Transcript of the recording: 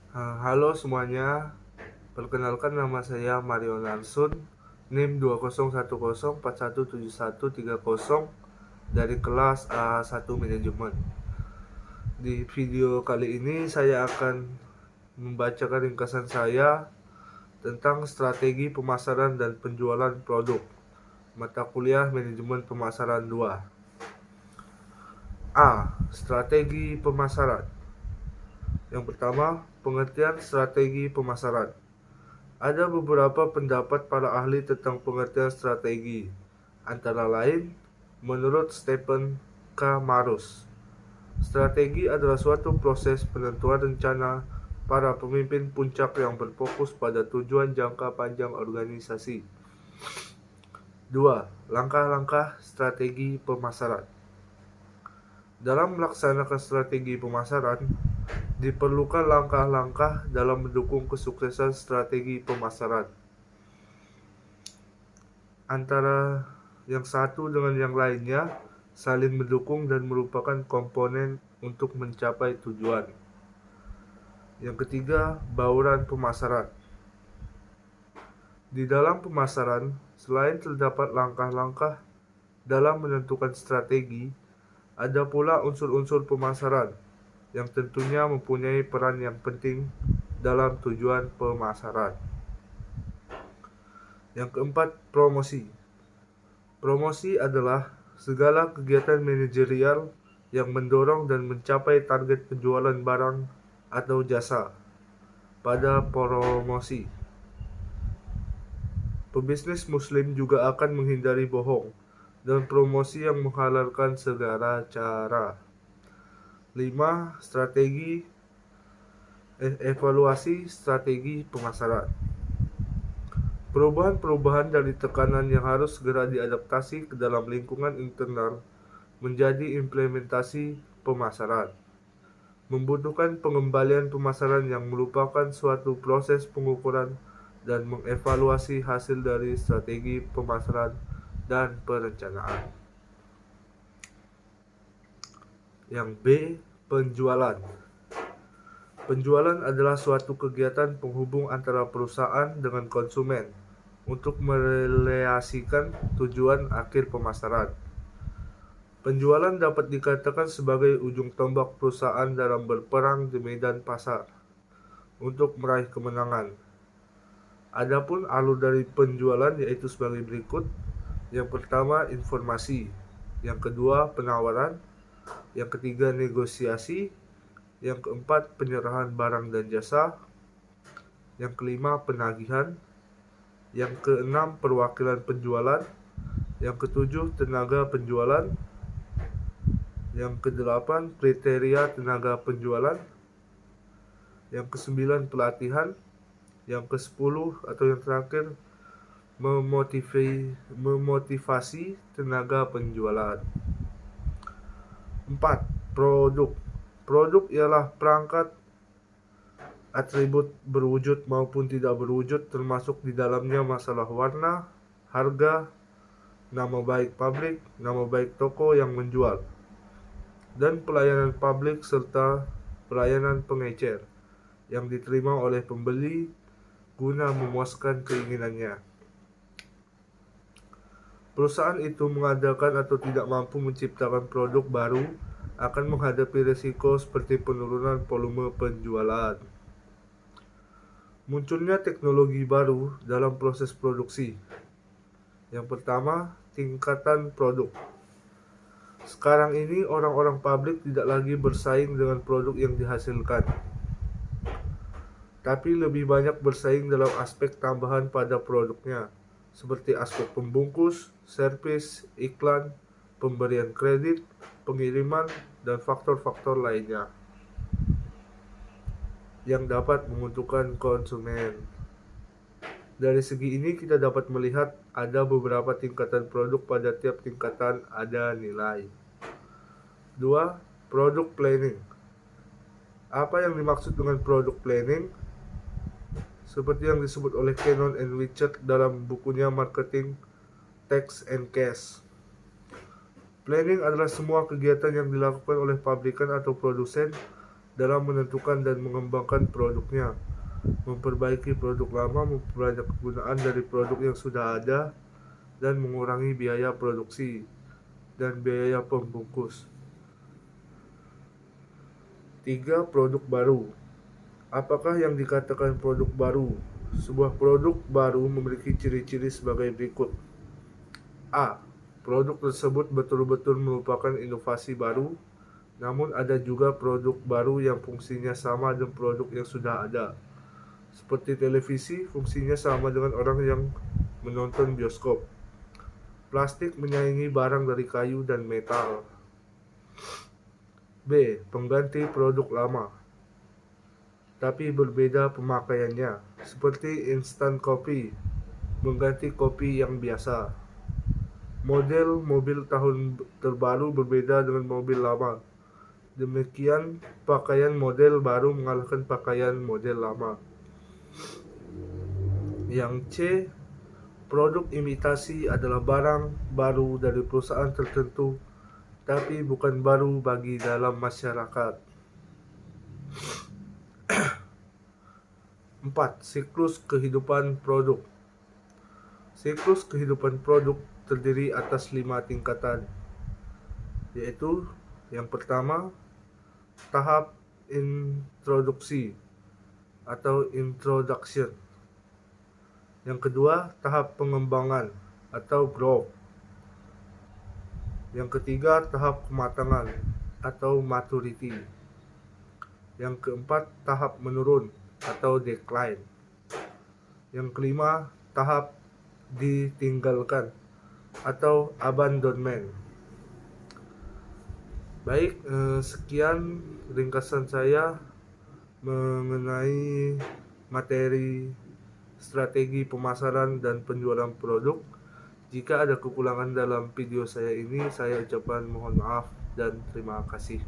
Halo semuanya, perkenalkan nama saya Mario Narsun, NIM 2010417130 dari kelas A1 Manajemen. Di video kali ini saya akan membacakan ringkasan saya tentang strategi pemasaran dan penjualan produk mata kuliah Manajemen Pemasaran 2. A. Strategi pemasaran. Yang pertama, pengertian strategi pemasaran. Ada beberapa pendapat para ahli tentang pengertian strategi, antara lain, menurut Stephen K. Marus, strategi adalah suatu proses penentuan rencana para pemimpin puncak yang berfokus pada tujuan jangka panjang organisasi. 2. Langkah-langkah strategi pemasaran. Dalam melaksanakan strategi pemasaran, diperlukan langkah-langkah dalam mendukung kesuksesan strategi pemasaran. Antara yang satu dengan yang lainnya saling mendukung dan merupakan komponen untuk mencapai tujuan. Yang ketiga, bauran pemasaran. Di dalam pemasaran, selain terdapat langkah-langkah dalam menentukan strategi, ada pula unsur-unsur pemasaran yang tentunya mempunyai peran yang penting dalam tujuan pemasaran. Yang keempat, promosi. Promosi adalah segala kegiatan manajerial yang mendorong dan mencapai target penjualan barang atau jasa. Pada promosi, pebisnis muslim juga akan menghindari bohong dan promosi yang menghalalkan segala cara. 5. Evaluasi strategi pemasaran. Perubahan-perubahan dari tekanan yang harus segera diadaptasi ke dalam lingkungan internal menjadi implementasi pemasaran. Membutuhkan pengembalian pemasaran yang merupakan suatu proses pengukuran dan mengevaluasi hasil dari strategi pemasaran dan perencanaan. Yang B. Penjualan. Penjualan adalah suatu kegiatan penghubung antara perusahaan dengan konsumen untuk merelasikan tujuan akhir pemasaran. Penjualan dapat dikatakan sebagai ujung tombak perusahaan dalam berperang di medan pasar untuk meraih kemenangan. Adapun alur dari penjualan yaitu sebagai berikut. Yang pertama, informasi. Yang kedua, penawaran. Yang ketiga, negosiasi. Yang keempat, penyerahan barang dan jasa. Yang kelima, penagihan. Yang keenam, perwakilan penjualan. Yang ketujuh, tenaga penjualan. Yang kedelapan, kriteria tenaga penjualan. Yang kesembilan, pelatihan. Yang kesepuluh atau yang terakhir, memotivasi tenaga penjualan. 4. Produk. Produk ialah perangkat atribut berwujud maupun tidak berwujud, termasuk di dalamnya masalah warna, harga, nama baik pabrik, nama baik toko yang menjual, dan pelayanan publik serta pelayanan pengecer yang diterima oleh pembeli guna memuaskan keinginannya. Perusahaan itu mengadakan atau tidak mampu menciptakan produk baru akan menghadapi risiko seperti penurunan volume penjualan. Munculnya teknologi baru dalam proses produksi. Yang pertama, tingkatan produk. Sekarang ini orang-orang pabrik tidak lagi bersaing dengan produk yang dihasilkan, tapi lebih banyak bersaing dalam aspek tambahan pada produknya, seperti aspek pembungkus, servis, iklan, pemberian kredit, pengiriman, dan faktor-faktor lainnya yang dapat menguntungkan konsumen. Dari segi ini kita dapat melihat ada beberapa tingkatan produk, pada tiap tingkatan ada nilai. 2. Product planning. Apa yang dimaksud dengan product planning? Seperti yang disebut oleh Cannon and Richard dalam bukunya Marketing Text and Cash. Planning adalah semua kegiatan yang dilakukan oleh pabrikan atau produsen dalam menentukan dan mengembangkan produknya, memperbaiki produk lama, memperbanyak kegunaan dari produk yang sudah ada, dan mengurangi biaya produksi dan biaya pembungkus. 3. Produk baru. Apakah yang dikatakan produk baru? Sebuah produk baru memiliki ciri-ciri sebagai berikut. A. Produk tersebut betul-betul merupakan inovasi baru, namun ada juga produk baru yang fungsinya sama dengan produk yang sudah ada. Seperti televisi, fungsinya sama dengan orang yang menonton bioskop. Plastik menyaingi barang dari kayu dan metal. B. Pengganti produk lama, tapi berbeda pemakaiannya, seperti instan kopi mengganti kopi yang biasa. Model mobil tahun terbaru berbeda dengan mobil lama. Demikian, pakaian model baru mengalahkan pakaian model lama. Yang C. Produk imitasi adalah barang baru dari perusahaan tertentu, tapi bukan baru bagi dalam masyarakat. 4. Siklus kehidupan produk. Siklus kehidupan produk terdiri atas 5 tingkatan, yaitu yang pertama, tahap introduksi atau introduction. Yang kedua, tahap pengembangan atau growth. Yang ketiga, tahap kematangan atau maturity. Yang keempat, tahap menurun atau decline. Yang kelima, tahap ditinggalkan atau abandonment. Baik, sekian ringkasan saya mengenai materi strategi pemasaran dan penjualan produk. Jika ada kekurangan dalam video saya ini, saya ucapkan mohon maaf dan terima kasih.